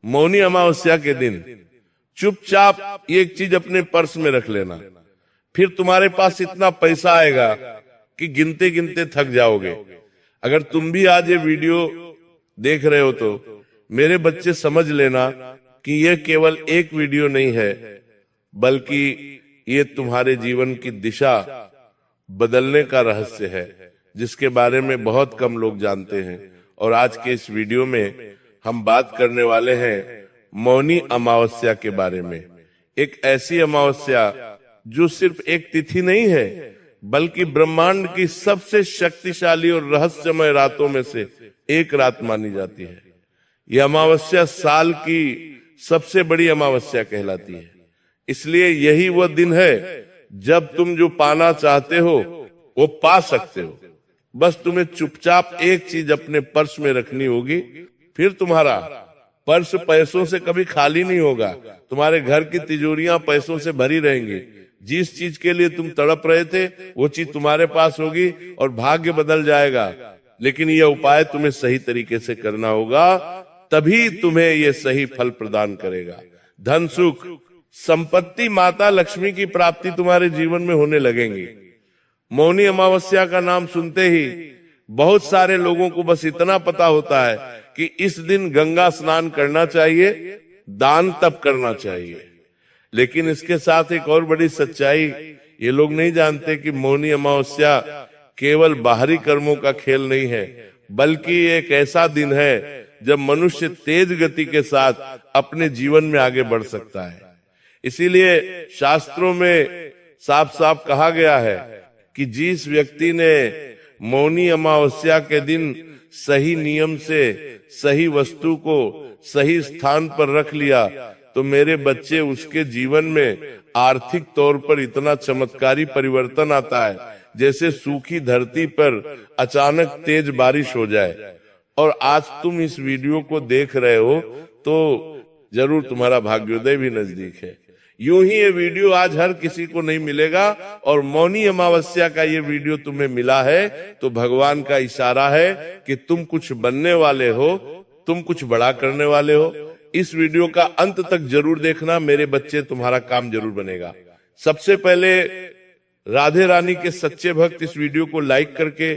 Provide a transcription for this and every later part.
मौनी अमावस्या के दिन चुपचाप एक चीज अपने पर्स में रख लेना, फिर तुम्हारे पास इतना पैसा आएगा कि गिनते गिनते थक जाओगे। अगर तुम भी आज ये वीडियो देख रहे हो तो मेरे बच्चे समझ लेना कि यह केवल एक वीडियो नहीं है, बल्कि ये तुम्हारे जीवन की दिशा बदलने का रहस्य है, जिसके बारे में बहुत कम लोग जानते हैं। और आज के इस वीडियो में हम बात करने वाले हैं मौनी अमावस्या के बारे में। एक ऐसी अमावस्या जो सिर्फ एक तिथि नहीं है, बल्कि ब्रह्मांड की सबसे शक्तिशाली और रहस्यमय रातों में से एक रात मानी जाती है। यह अमावस्या साल की सबसे बड़ी अमावस्या कहलाती है। इसलिए यही वह दिन है जब तुम जो पाना चाहते हो वो पा सकते हो। बस तुम्हें चुपचाप एक चीज अपने पर्स में रखनी होगी, फिर तुम्हारा पर्स पैसों से कभी खाली नहीं होगा। तुम्हारे घर की तिजोरियां पैसों से भरी रहेंगी। जिस चीज के लिए तुम तड़प रहे थे वो चीज तुम्हारे पास होगी और भाग्य बदल जाएगा। लेकिन यह उपाय तुम्हें सही तरीके से करना होगा, तभी तुम्हें यह सही फल प्रदान करेगा। धन सुख संपत्ति माता लक्ष्मी की प्राप्ति तुम्हारे जीवन में होने लगेंगी। मौनी अमावस्या का नाम सुनते ही बहुत सारे लोगों को बस इतना पता होता है कि इस दिन गंगा स्नान करना चाहिए, दान तप करना चाहिए। लेकिन इसके साथ एक और बड़ी सच्चाई ये लोग नहीं जानते कि मौनी अमावस्या केवल बाहरी कर्मों का खेल नहीं है, बल्कि एक ऐसा दिन है जब मनुष्य तेज गति के साथ अपने जीवन में आगे बढ़ सकता है। इसीलिए शास्त्रों में साफ साफ कहा गया है कि जिस व्यक्ति ने मौनी अमावस्या के दिन सही नियम से सही वस्तु को सही स्थान पर रख लिया तो मेरे बच्चे उसके जीवन में आर्थिक तौर पर इतना चमत्कारी परिवर्तन आता है जैसे सूखी धरती पर अचानक तेज बारिश हो जाए। और आज तुम इस वीडियो को देख रहे हो तो जरूर तुम्हारा भाग्योदय भी नजदीक है। यूं ही ये वीडियो आज हर किसी को नहीं मिलेगा, और मौनी अमावस्या का ये वीडियो तुम्हें मिला है तो भगवान का इशारा है कि तुम कुछ बनने वाले हो, तुम कुछ बड़ा करने वाले हो। इस वीडियो का अंत तक जरूर देखना मेरे बच्चे, तुम्हारा काम जरूर बनेगा। सबसे पहले राधे रानी के सच्चे भक्त इस वीडियो को लाइक करके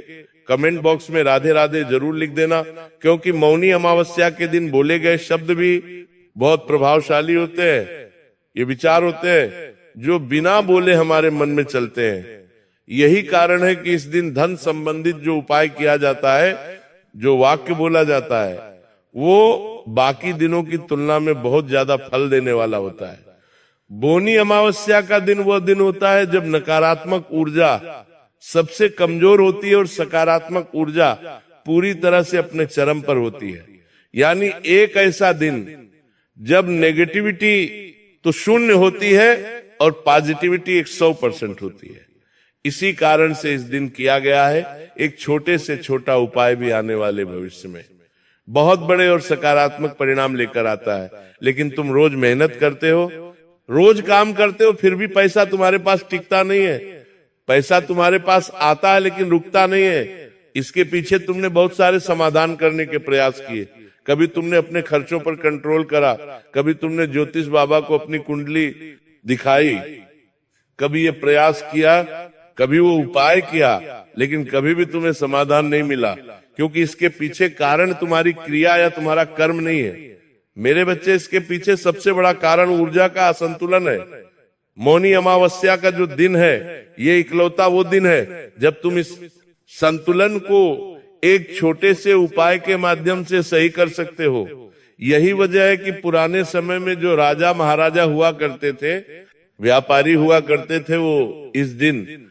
कमेंट बॉक्स में राधे राधे जरूर लिख देना, क्योंकि मौनी अमावस्या के दिन बोले गए शब्द भी बहुत प्रभावशाली होते हैं। ये विचार होते हैं जो बिना बोले हमारे मन में चलते हैं। यही कारण है कि इस दिन धन संबंधित जो उपाय किया जाता है, जो वाक्य बोला जाता है, वो बाकी दिनों की तुलना में बहुत ज्यादा फल देने वाला होता है। मौनी अमावस्या का दिन वह दिन होता है जब नकारात्मक ऊर्जा सबसे कमजोर होती है और सकारात्मक ऊर्जा पूरी तरह से अपने चरम पर होती है। यानी एक ऐसा दिन जब नेगेटिविटी तो शून्य होती है और पॉजिटिविटी 100% होती है। इसी कारण से इस दिन किया गया है। एक छोटे से छोटा उपाय भी आने वाले भविष्य में बहुत बड़े और सकारात्मक परिणाम लेकर आता है। लेकिन तुम रोज मेहनत करते हो, रोज काम करते हो, फिर भी पैसा तुम्हारे पास टिकता नहीं है। पैसा तुम्हारे पास आता है लेकिन रुकता नहीं है। इसके पीछे तुमने बहुत सारे समाधान करने के प्रयास किए। कभी तुमने अपने खर्चों पर कंट्रोल करा, कभी तुमने ज्योतिष बाबा को अपनी कुंडली दिखाई, कभी ये प्रयास किया, कभी वो उपाय किया, लेकिन कभी भी तुम्हें समाधान नहीं मिला, क्योंकि इसके पीछे कारण तुम्हारी क्रिया या तुम्हारा कर्म नहीं है। मेरे बच्चे, इसके पीछे सबसे बड़ा कारण ऊर्जा का असंतुलन है। मौनी अमावस्या का जो दिन है, ये इकलौता वो दिन है जब तुम इस संतुलन को एक छोटे से उपाय के माध्यम से सही कर सकते हो। यही वजह है कि पुराने समय में जो राजा महाराजा हुआ करते थे, व्यापारी हुआ करते थे, वो इस दिन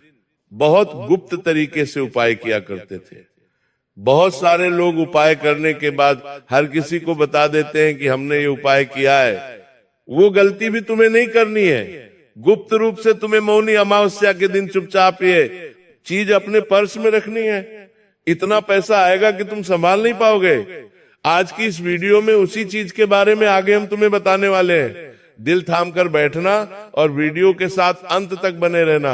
बहुत गुप्त तरीके से उपाय किया करते थे। बहुत सारे लोग उपाय करने के बाद हर किसी को बता देते हैं कि हमने ये उपाय किया है। वो गलती भी तुम्हें नहीं करनी है। गुप्त रूप से तुम्हें मौनी अमावस्या के दिन चुपचाप ये चीज अपने पर्स में रखनी है। इतना पैसा आएगा कि तुम संभाल नहीं पाओगे। आज की इस वीडियो में उसी चीज के बारे में आगे हम तुम्हें बताने वाले हैं। दिल थाम कर बैठना और वीडियो के साथ अंत तक बने रहना।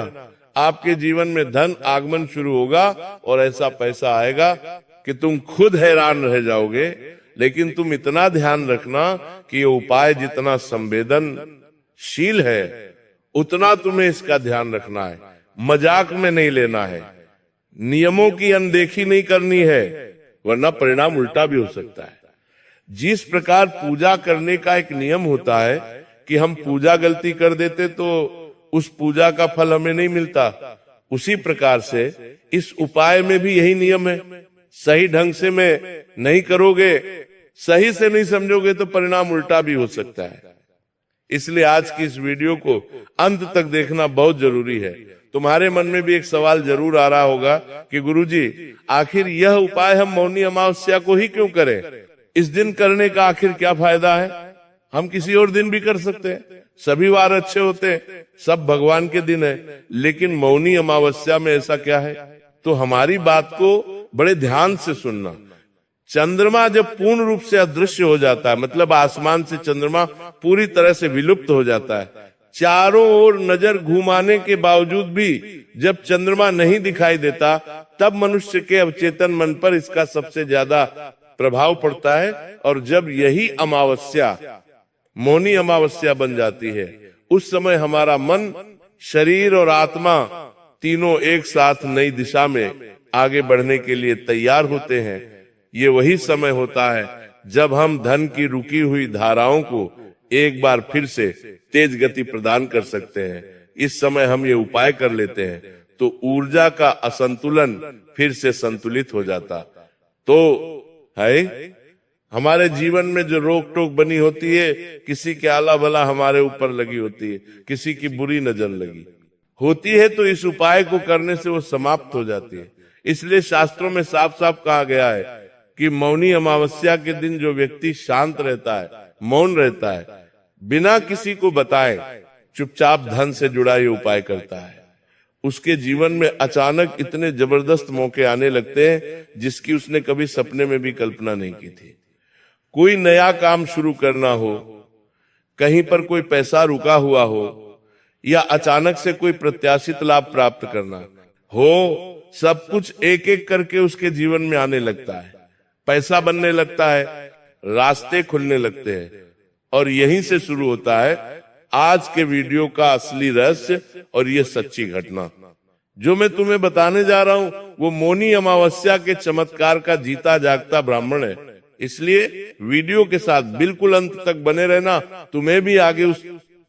आपके जीवन में धन आगमन शुरू होगा और ऐसा पैसा आएगा कि तुम खुद हैरान रह जाओगे। लेकिन तुम इतना ध्यान रखना कि ये उपाय जितना संवेदनशील है उतना तुम्हें इसका ध्यान रखना है, मजाक में नहीं लेना है, नियमों की अनदेखी नहीं करनी है, वरना परिणाम उल्टा भी हो सकता है। जिस प्रकार पूजा करने का एक नियम होता है कि हम पूजा गलती कर देते तो उस पूजा का फल हमें नहीं मिलता, उसी प्रकार से इस उपाय में भी यही नियम है। सही ढंग से में नहीं करोगे, सही से नहीं समझोगे तो परिणाम उल्टा भी हो सकता है। इसलिए आज की इस वीडियो को अंत तक देखना बहुत जरूरी है। तुम्हारे मन में भी एक सवाल जरूर आ रहा होगा कि गुरुजी आखिर यह उपाय हम मौनी अमावस्या को ही क्यों करें, इस दिन करने का आखिर क्या फायदा है? हम किसी और दिन भी कर सकते हैं, सभी वार अच्छे होते हैं, सब भगवान के दिन है, लेकिन मौनी अमावस्या में ऐसा क्या है? तो हमारी बात को बड़े ध्यान से सुनना। चंद्रमा जब पूर्ण रूप से अदृश्य हो जाता है, मतलब आसमान से चंद्रमा पूरी तरह से विलुप्त हो जाता है, चारों ओर नजर घुमाने के बावजूद भी जब चंद्रमा नहीं दिखाई देता, तब मनुष्य के अवचेतन मन पर इसका सबसे ज्यादा प्रभाव पड़ता है। और जब यही अमावस्या मौनी अमावस्या बन जाती है, उस समय हमारा मन, शरीर और आत्मा तीनों एक साथ नई दिशा में आगे बढ़ने के लिए तैयार होते हैं। ये वही समय होता है जब हम धन की रुकी हुई धाराओं को एक बार फिर से तेज गति प्रदान कर सकते हैं। इस समय हम ये उपाय कर लेते हैं तो ऊर्जा का असंतुलन फिर से संतुलित हो जाता। तो है हमारे जीवन में जो रोक टोक बनी होती है, किसी के आला भला हमारे ऊपर लगी होती है, किसी की बुरी नजर लगी होती है, तो इस उपाय को करने से वो समाप्त हो जाती है। इसलिए शास्त्रों में साफ साफ कहा गया है कि मौनी अमावस्या के दिन जो व्यक्ति शांत रहता है, मौन रहता है, बिना किसी को बताए चुपचाप धन से जुड़ा ये उपाय करता है, उसके जीवन में अचानक इतने जबरदस्त मौके आने लगते हैं जिसकी उसने कभी सपने में भी कल्पना नहीं की थी। कोई नया काम शुरू करना हो, कहीं पर कोई पैसा रुका हुआ हो, या अचानक से कोई प्रत्याशित लाभ प्राप्त करना हो, सब कुछ एक एक करके उसके जीवन में आने लगता है, पैसा बनने लगता है, रास्ते खुलने लगते हैं। और यहीं से शुरू होता है आज के वीडियो का असली रहस्य और ये सच्ची घटना। जो मैं तुम्हें बताने जा रहा हूं वो मौनी अमावस्या के चमत्कार का जीता जागता ब्राह्मण है। इसलिए वीडियो के साथ बिल्कुल अंत तक बने रहना, तुम्हें भी आगे उस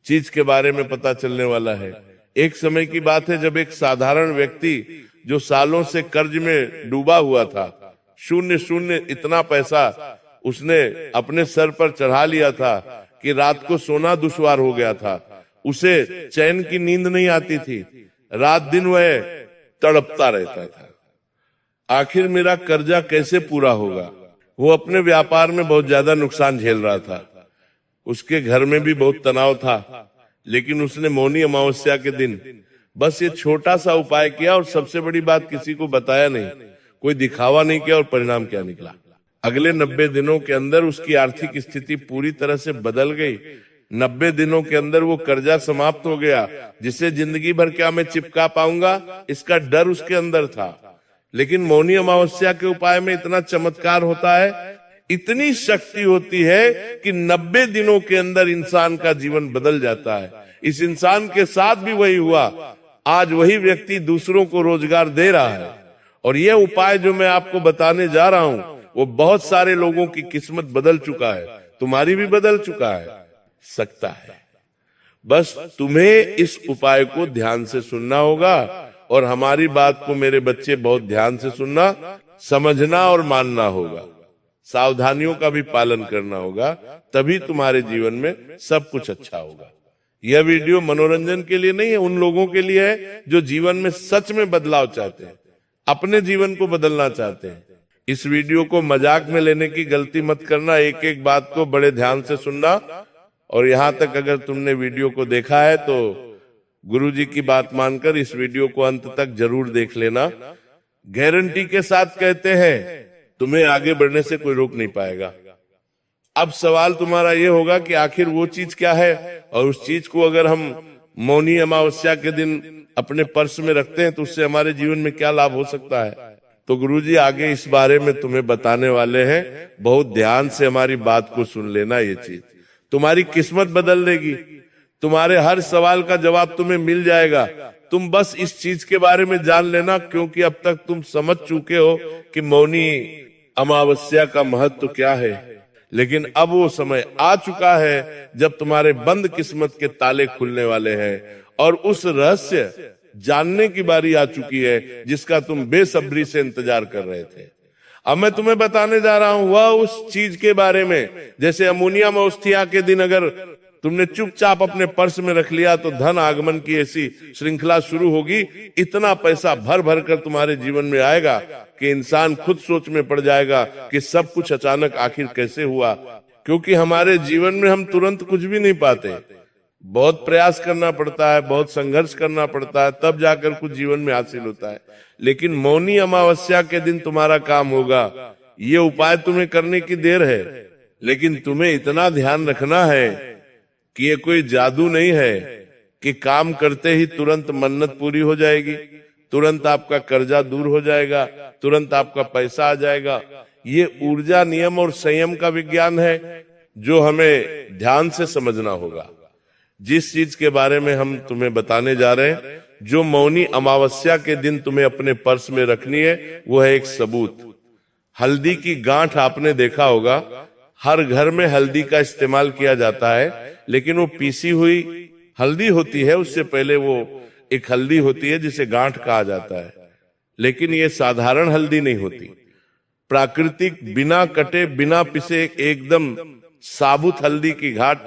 चीज के बारे में पता चलने वाला है। एक समय की बात है जब एक साधारण व्यक्ति जो सालों से कर्ज में डूबा हुआ था, शून्य शून्य इतना पैसा उसने अपने सर पर चढ़ा लिया था कि रात को सोना दुश्वार हो गया था, उसे चैन की नींद नहीं आती थी, रात दिन वह तड़पता रहता था। आखिर मेरा कर्जा कैसे पूरा होगा? वो अपने व्यापार में बहुत ज्यादा नुकसान झेल रहा था, उसके घर में भी बहुत तनाव था, लेकिन उसने मौनी अमावस्या के दिन बस ये छोटा सा उपाय किया और सबसे बड़ी बात किसी को बताया नहीं, कोई दिखावा नहीं किया। और परिणाम क्या निकला? अगले 90 दिनों के अंदर उसकी आर्थिक स्थिति पूरी तरह से बदल गई। 90 दिनों के अंदर वो कर्जा समाप्त हो गया, जिसे जिंदगी भर क्या मैं चिपका पाऊंगा, इसका डर उसके अंदर था। लेकिन मौनी अमावस्या के उपाय में इतना चमत्कार होता है, इतनी शक्ति होती है कि 90 दिनों के अंदर इंसान का जीवन बदल जाता है। इस इंसान के साथ भी वही हुआ। आज वही व्यक्ति दूसरों को रोजगार दे रहा है। और यह उपाय जो मैं आपको बताने जा रहा हूं वो बहुत सारे लोगों की किस्मत बदल चुका है, तुम्हारी भी बदल चुका है सकता है। बस तुम्हें इस उपाय को ध्यान से सुनना होगा और हमारी बात को मेरे बच्चे बहुत ध्यान से सुनना, समझना और मानना होगा। सावधानियों का भी पालन करना होगा, तभी तुम्हारे जीवन में सब कुछ अच्छा होगा। यह वीडियो मनोरंजन के लिए नहीं है, उन लोगों के लिए है जो जीवन में सच में बदलाव चाहते हैं, अपने जीवन को बदलना चाहते हैं। इस वीडियो को मजाक में लेने की गलती मत करना, एक एक बात को बड़े ध्यान से सुनना। और यहाँ तक अगर तुमने वीडियो को देखा है तो गुरुजी की बात मानकर इस वीडियो को अंत तक जरूर देख लेना। गारंटी के साथ कहते हैं तुम्हें आगे बढ़ने से कोई रोक नहीं पाएगा। अब सवाल तुम्हारा ये होगा कि आखिर वो चीज क्या है, और उस चीज को अगर हम मौनी अमावस्या के दिन अपने पर्स में रखते हैं तो उससे हमारे जीवन में क्या लाभ हो सकता है। तो गुरुजी आगे इस बारे में तुम्हें बताने वाले हैं, बहुत ध्यान से हमारी बात को सुन लेना। ये चीज तुम्हारी किस्मत बदल देगी, तुम्हारे हर सवाल का जवाब तुम्हें मिल जाएगा। तुम बस इस चीज के बारे में जान लेना, क्योंकि अब तक तुम समझ चुके हो कि मौनी अमावस्या का महत्व क्या है। लेकिन अब वो समय आ चुका है जब तुम्हारे बंद किस्मत के ताले खुलने वाले हैं और उस रहस्य जानने की बारी आ चुकी है जिसका तुम बेसब्री से इंतजार कर रहे थे। अब मैं तुम्हें बताने जा रहा हूं वह उस चीज के बारे में, जैसे अमोनिया अमावस्या के दिन अगर तुमने चुपचाप अपने पर्स में रख लिया तो धन आगमन की ऐसी श्रृंखला शुरू होगी, इतना पैसा भर भर कर तुम्हारे जीवन में आएगा कि इंसान खुद सोच में पड़ जाएगा कि सब कुछ अचानक आखिर कैसे हुआ। क्योंकि हमारे जीवन में हम तुरंत कुछ भी नहीं पाते, बहुत प्रयास करना पड़ता है, बहुत संघर्ष करना पड़ता है, तब जाकर कुछ जीवन में हासिल होता है। लेकिन मौनी अमावस्या के दिन तुम्हारा काम होगा। ये उपाय तुम्हें करने की देर है, लेकिन तुम्हें इतना ध्यान रखना है कि ये कोई जादू नहीं है कि काम करते ही तुरंत मन्नत पूरी हो जाएगी, तुरंत आपका कर्जा दूर हो जाएगा, तुरंत आपका पैसा आ जाएगा। ये ऊर्जा, नियम और संयम का विज्ञान है जो हमें ध्यान से समझना होगा। जिस चीज के बारे में हम तुम्हें बताने जा रहे हैं, जो मौनी अमावस्या के दिन तुम्हें अपने पर्स में रखनी है, वो है एक सबूत। हल्दी की गांठ आपने देखा होगा, हर घर में हल्दी का इस्तेमाल किया जाता है, लेकिन वो पीसी हुई हल्दी होती है, उससे पहले वो एक हल्दी होती है जिसे गांठ कहा जाता है। लेकिन ये साधारण हल्दी नहीं होती, प्राकृतिक, बिना कटे, बिना पिसे, एकदम साबुत हल्दी की घाट,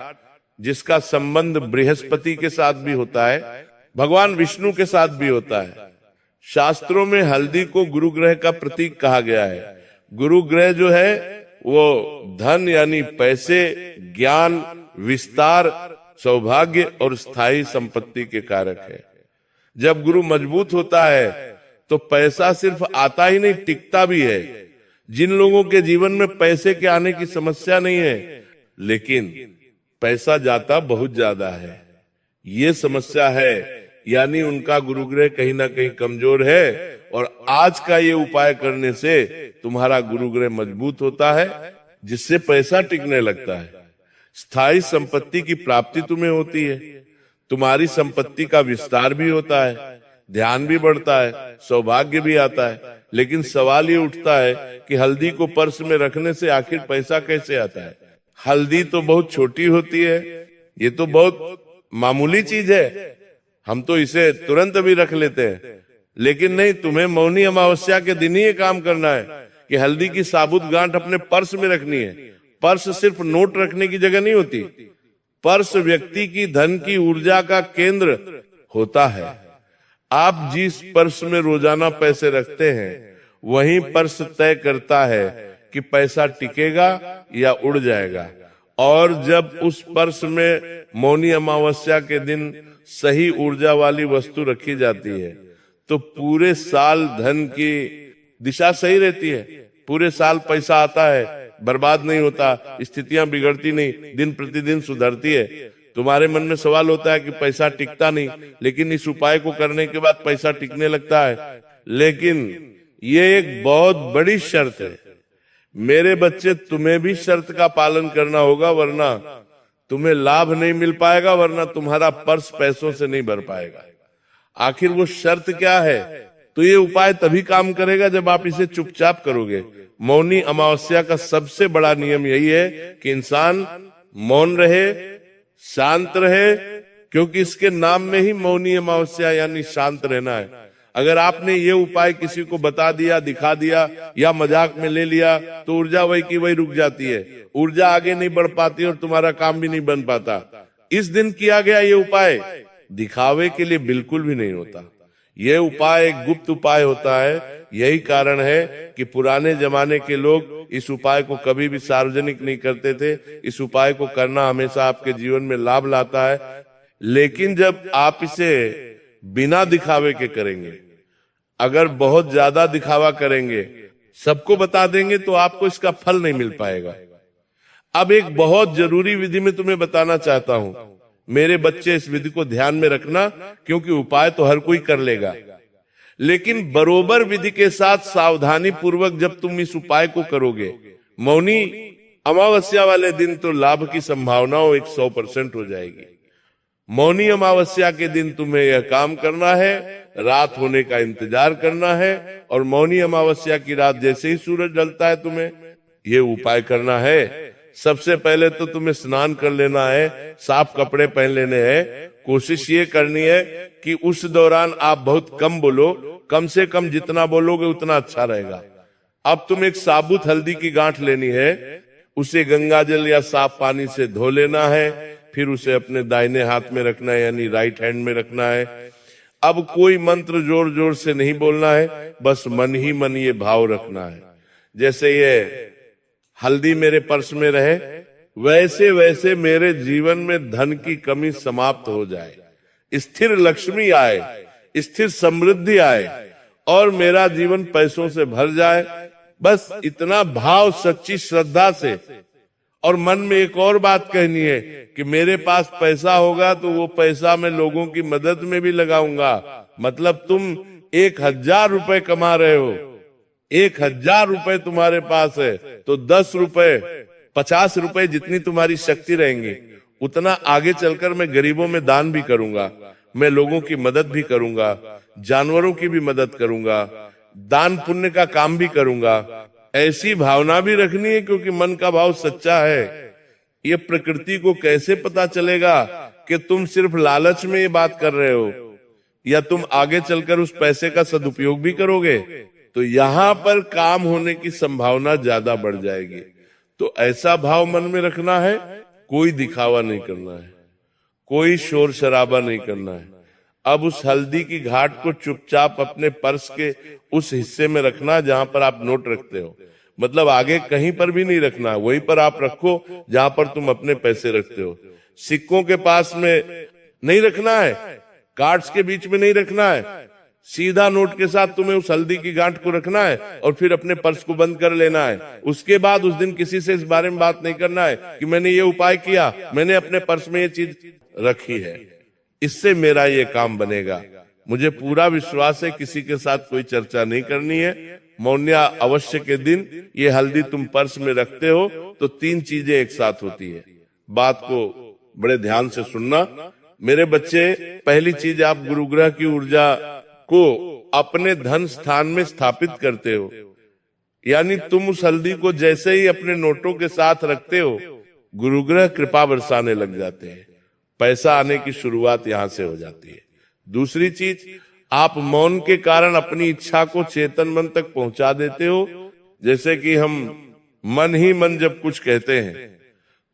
जिसका संबंध बृहस्पति के साथ भी होता है, भगवान विष्णु के साथ भी होता है। शास्त्रों में हल्दी को गुरु ग्रह का प्रतीक कहा गया है। गुरु ग्रह जो है वो धन यानी पैसे, ज्ञान, विस्तार, सौभाग्य और स्थायी संपत्ति के कारक है। जब गुरु मजबूत होता है तो पैसा सिर्फ आता ही नहीं, टिकता भी है। जिन लोगों के जीवन में पैसे के आने की समस्या नहीं है, लेकिन पैसा जाता बहुत ज्यादा है, ये समस्या है, यानी उनका गुरुग्रह कहीं ना कहीं कमजोर है। और आज का ये उपाय करने से तुम्हारा गुरुग्रह मजबूत होता है, जिससे पैसा टिकने लगता है, स्थायी संपत्ति की प्राप्ति तुम्हें होती है, तुम्हारी संपत्ति का विस्तार भी होता है, ध्यान भी बढ़ता है, सौभाग्य भी आता है। लेकिन सवाल ये उठता है कि हल्दी को पर्स में रखने से आखिर पैसा कैसे आता है? हल्दी तो बहुत छोटी होती है, ये तो बहुत मामूली चीज है, हम तो इसे तुरंत भी रख लेते हैं। लेकिन नहीं, तुम्हें मौनी अमावस्या के दिन ही ये काम करना है कि हल्दी की साबुत गांठ अपने पर्स में रखनी है। पर्स सिर्फ नोट रखने की जगह नहीं होती, पर्स व्यक्ति की धन की ऊर्जा का केंद्र होता है। आप जिस पर्स में रोजाना पैसे रखते हैं, वही पर्स तय करता है कि पैसा टिकेगा या उड़ जाएगा। और जब उस पर्स में मौनी अमावस्या के दिन सही ऊर्जा वाली वस्तु रखी जाती है, तो पूरे साल धन की दिशा सही रहती है, पूरे साल पैसा आता है, बर्बाद नहीं होता, स्थितियां बिगड़ती नहीं, दिन प्रतिदिन सुधरती है। तुम्हारे मन में सवाल होता है कि पैसा टिकता नहीं, लेकिन इस उपाय को करने के बाद पैसा टिकने लगता है। लेकिन ये एक बहुत बड़ी शर्त है मेरे बच्चे, तुम्हें भी शर्त का पालन करना होगा, वरना तुम्हें लाभ नहीं मिल पाएगा, वरना तुम्हारा पर्स पैसों से नहीं भर पाएगा। आखिर वो शर्त क्या है? तो ये उपाय तभी काम करेगा जब आप इसे चुपचाप करोगे। मौनी अमावस्या का सबसे बड़ा नियम यही है कि इंसान मौन रहे, शांत रहे, क्योंकि इसके नाम में ही मौनी अमावस्या यानी शांत रहना है। अगर आपने ये उपाय किसी को बता दिया, दिखा दिया या मजाक में ले लिया, तो ऊर्जा वही की वही रुक जाती है, ऊर्जा आगे नहीं बढ़ पाती और तुम्हारा काम भी नहीं बन पाता। इस दिन किया गया ये उपाय दिखावे के लिए बिल्कुल भी नहीं होता, ये उपाय एक गुप्त उपाय होता है। यही कारण है कि पुराने जमाने के लोग इस उपाय को कभी भी सार्वजनिक नहीं करते थे। इस उपाय को करना हमेशा आपके जीवन में लाभ लाता है। लेकिन जब आप इसे बिना दिखावे के करेंगे, अगर बहुत ज्यादा दिखावा करेंगे, सबको बता देंगे, तो आपको इसका फल नहीं मिल पाएगा। अब एक बहुत जरूरी विधि में तुम्हें बताना चाहता हूं। मेरे बच्चे, इस विधि को ध्यान में रखना, क्योंकि उपाय तो हर कोई कर लेगा, लेकिन बरोबर विधि के साथ सावधानी पूर्वक जब तुम इस उपाय को करोगे, मौनी अमावस्या वाले दिन तो लाभ की संभावनाओं 100% हो जाएगी। मौनी अमावस्या के दिन तुम्हें यह काम करना है, रात होने का इंतजार करना है, और मौनी अमावस्या की रात जैसे ही सूरज ढलता है तुम्हें ये उपाय करना है। सबसे पहले तो तुम्हें स्नान कर लेना है, साफ कपड़े पहन लेने हैं। कोशिश ये करनी है कि उस दौरान आप बहुत कम बोलो, कम से कम जितना बोलोगे उतना अच्छा रहेगा। अब तुम एक साबुत हल्दी की गांठ लेनी है, उसे गंगा जल या साफ पानी से धो लेना है, फिर उसे अपने दाहिने हाथ में रखना है, यानी राइट हैंड में रखना है। अब कोई मंत्र जोर जोर से नहीं बोलना है, बस मन ही मन ये भाव रखना है, जैसे ये हल्दी मेरे पर्स में रहे वैसे वैसे मेरे जीवन में धन की कमी समाप्त हो जाए, स्थिर लक्ष्मी आए, स्थिर समृद्धि आए और मेरा जीवन पैसों से भर जाए। बस इतना भाव सच्ची श्रद्धा से। और मन में एक और बात कहनी है कि मेरे पास पैसा होगा तो वो पैसा मैं लोगों की मदद में भी लगाऊंगा। मतलब तुम 1000 रुपए कमा रहे हो, 1000 रुपए तुम्हारे पास है, तो 10 रुपए 50 रुपए जितनी तुम्हारी शक्ति रहेंगी उतना आगे चलकर मैं गरीबों में दान भी करूंगा, मैं लोगों की मदद भी करूंगा, जानवरों की भी मदद करूंगा, दान पुण्य का काम भी करूंगा। ऐसी भावना भी रखनी है, क्योंकि मन का भाव सच्चा है। ये प्रकृति को कैसे पता चलेगा कि तुम सिर्फ लालच में ये बात कर रहे हो या तुम आगे चलकर उस पैसे का सदुपयोग भी करोगे? तो यहाँ पर काम होने की संभावना ज्यादा बढ़ जाएगी। तो ऐसा भाव मन में रखना है, कोई दिखावा नहीं करना है, कोई शोर शराबा नहीं करना है। अब उस हल्दी की घाट को चुपचाप अपने पर्स के उस हिस्से में रखना जहां पर आप नोट रखते हो। मतलब आगे कहीं पर भी नहीं रखना है, वहीं पर आप रखो जहां पर तुम अपने पैसे रखते हो। सिक्कों के पास में नहीं रखना है, कार्ड्स के बीच में नहीं रखना है, सीधा नोट के साथ तुम्हें उस हल्दी की गांठ को रखना है और फिर अपने पर्स को बंद कर लेना है। उसके बाद उस दिन किसी से इस बारे में बात नहीं करना है कि मैंने ये उपाय किया, मैंने अपने पर्स में ये चीज रखी है, इससे मेरा ये काम बनेगा। मुझे पूरा विश्वास है किसी के साथ कोई चर्चा नहीं करनी है। मौन्या अवश्य के दिन ये हल्दी तुम पर्स में रखते हो तो 3 चीजें एक साथ होती है। बात को बड़े ध्यान से सुनना मेरे बच्चे। पहली चीज, आप गुरुग्रह की ऊर्जा को अपने धन स्थान में स्थापित करते हो, यानी तुम उस हल्दी को जैसे ही अपने नोटों के साथ रखते हो गुरुग्रह कृपा बरसाने लग जाते हैं, पैसा आने की शुरुआत यहां से हो जाती है। दूसरी चीज, आप मौन के कारण अपनी इच्छा को चेतन मन तक पहुंचा देते हो। जैसे कि हम मन ही मन जब कुछ कहते हैं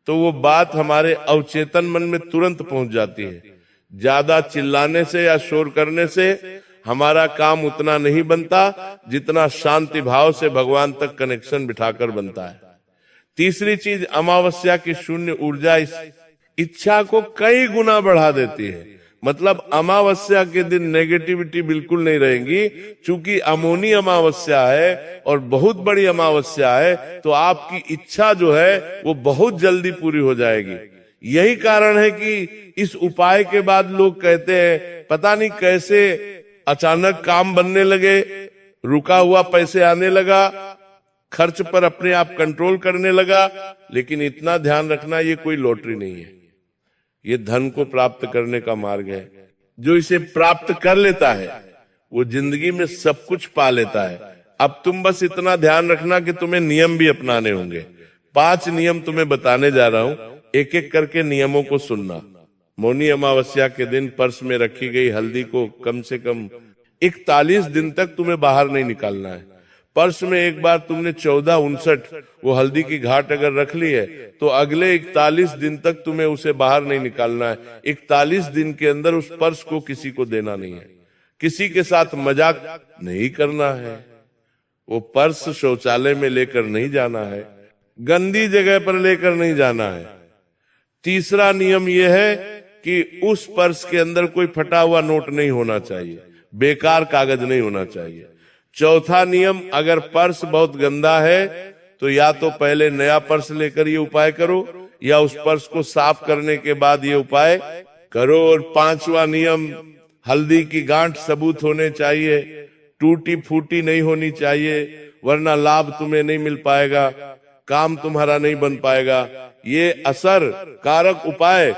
तो वो बात हमारे अवचेतन मन में तुरंत पहुंच जाती है। ज्यादा चिल्लाने से या शोर करने से हमारा काम उतना नहीं बनता जितना शांति भाव से भगवान तक कनेक्शन बिठाकर बनता है। तीसरी चीज, अमावस्या की शून्य ऊर्जा इस इच्छा को कई गुना बढ़ा देती है। मतलब अमावस्या के दिन नेगेटिविटी बिल्कुल नहीं रहेगी, चूंकि अमोनी अमावस्या है और बहुत बड़ी अमावस्या है, तो आपकी इच्छा जो है वो बहुत जल्दी पूरी हो जाएगी। यही कारण है कि इस उपाय के बाद लोग कहते हैं पता नहीं कैसे अचानक काम बनने लगे, रुका हुआ पैसे आने लगा, खर्च पर अपने आप कंट्रोल करने लगा। लेकिन इतना ध्यान रखना, ये कोई लॉटरी नहीं है, ये धन को प्राप्त करने का मार्ग है। जो इसे प्राप्त कर लेता है वो जिंदगी में सब कुछ पा लेता है। अब तुम बस इतना ध्यान रखना कि तुम्हें नियम भी अपनाने होंगे। 5 नियम तुम्हें बताने जा रहा हूं, एक एक करके नियमों को सुनना। मौनी अमावस्या के दिन पर्स में रखी गई हल्दी को कम से कम 41 दिन तक तुम्हें बाहर नहीं निकालना है। पर्स में एक बार तुमने 1459 वो हल्दी की घाट अगर रख ली है तो अगले 41 दिन तक तुम्हें उसे बाहर नहीं निकालना है। 41 दिन के अंदर उस पर्स को किसी को देना नहीं है, किसी के साथ मजाक नहीं करना है, वो पर्स शौचालय में लेकर नहीं जाना है, गंदी जगह पर लेकर नहीं जाना है। तीसरा नियम यह है कि उस पर्स के अंदर कोई फटा हुआ नोट नहीं होना चाहिए, बेकार कागज नहीं होना चाहिए। चौथा नियम, अगर पर्स बहुत गंदा है तो या तो पहले नया पर्स लेकर ये उपाय करो या उस पर्स को साफ करने के बाद ये उपाय करो। और 5वां नियम, हल्दी की गांठ सबूत होने चाहिए, टूटी फूटी नहीं होनी चाहिए, वरना लाभ तुम्हें नहीं मिल पाएगा। काम तुम्हारा नहीं बन पाएगा। ये असर कारक उपाय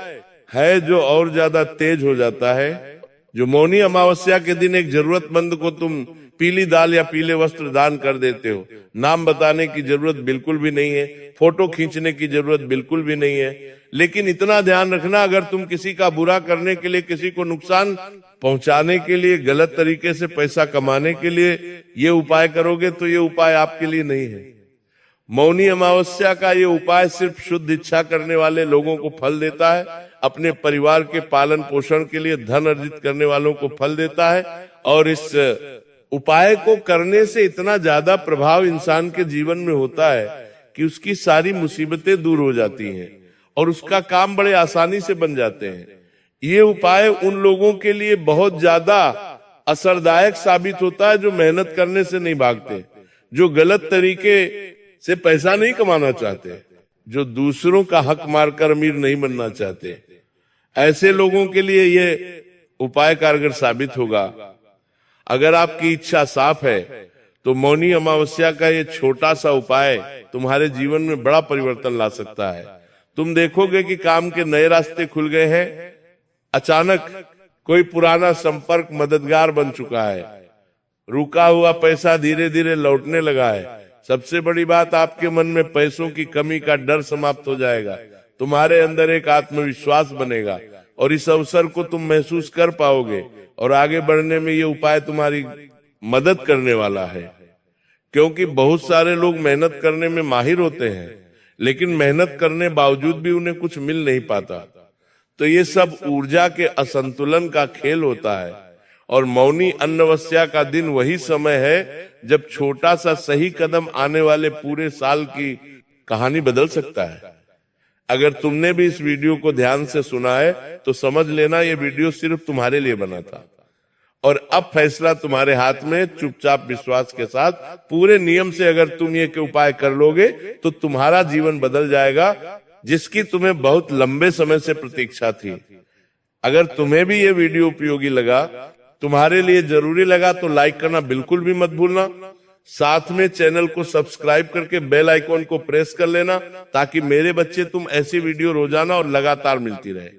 है जो और ज्यादा तेज हो जाता है। जो मौनी अमावस्या के दिन एक जरूरतमंद को तुम पीली दाल या पीले वस्त्र दान कर देते हो, नाम बताने की जरूरत बिल्कुल भी नहीं है, फोटो खींचने की जरूरत बिल्कुल भी नहीं है। लेकिन इतना ध्यान रखना, अगर तुम किसी का बुरा करने के लिए, किसी को नुकसान पहुंचाने के लिए, गलत तरीके से पैसा कमाने के लिए ये उपाय करोगे तो ये उपाय आपके लिए नहीं है। मौनी अमावस्या का ये उपाय सिर्फ शुद्ध इच्छा करने वाले लोगों को फल देता है, अपने परिवार के पालन पोषण के लिए धन अर्जित करने वालों को फल देता है। और इस उपाय को करने से इतना ज्यादा प्रभाव इंसान के जीवन में होता है कि उसकी सारी मुसीबतें दूर हो जाती हैं और उसका काम बड़े आसानी से बन जाते हैं। ये उपाय उन लोगों के लिए बहुत ज्यादा असरदायक साबित होता है जो मेहनत करने से नहीं भागते, जो गलत तरीके से पैसा नहीं कमाना चाहते, जो दूसरों का हक मारकर अमीर नहीं बनना चाहते। ऐसे लोगों के लिए ये उपाय कारगर साबित होगा। अगर आपकी इच्छा साफ है तो मौनी अमावस्या का ये छोटा सा उपाय तुम्हारे जीवन में बड़ा परिवर्तन ला सकता है। तुम देखोगे कि काम के नए रास्ते खुल गए हैं, अचानक कोई पुराना संपर्क मददगार बन चुका है, रुका हुआ पैसा धीरे धीरे लौटने लगा है। सबसे बड़ी बात, आपके मन में पैसों की कमी का डर समाप्त हो जाएगा, तुम्हारे अंदर एक आत्मविश्वास बनेगा और इस अवसर को तुम महसूस कर पाओगे और आगे बढ़ने में ये उपाय तुम्हारी मदद करने वाला है। क्योंकि बहुत सारे लोग मेहनत करने में माहिर होते हैं, लेकिन मेहनत करने बावजूद भी उन्हें कुछ मिल नहीं पाता। तो ये सब ऊर्जा के असंतुलन का खेल होता है। और मौनी अमावस्या का दिन वही समय है जब छोटा सा सही कदम आने वाले पूरे साल की कहानी बदल सकता है। अगर तुमने भी इस वीडियो को ध्यान से सुना है तो समझ लेना ये वीडियो सिर्फ तुम्हारे लिए बना था और अब फैसला तुम्हारे हाथ में। चुपचाप विश्वास के साथ पूरे नियम से अगर तुम ये के उपाय कर लोगे तो तुम्हारा जीवन बदल जाएगा, जिसकी तुम्हें बहुत लंबे समय से प्रतीक्षा थी। अगर तुम्हें भी ये वीडियो उपयोगी लगा, तुम्हारे लिए जरूरी लगा, तो लाइक करना बिल्कुल भी मत भूलना। साथ में चैनल को सब्सक्राइब करके बेल आइकॉन को प्रेस कर लेना ताकि मेरे बच्चे तुम ऐसी वीडियो रोजाना और लगातार मिलती रहे।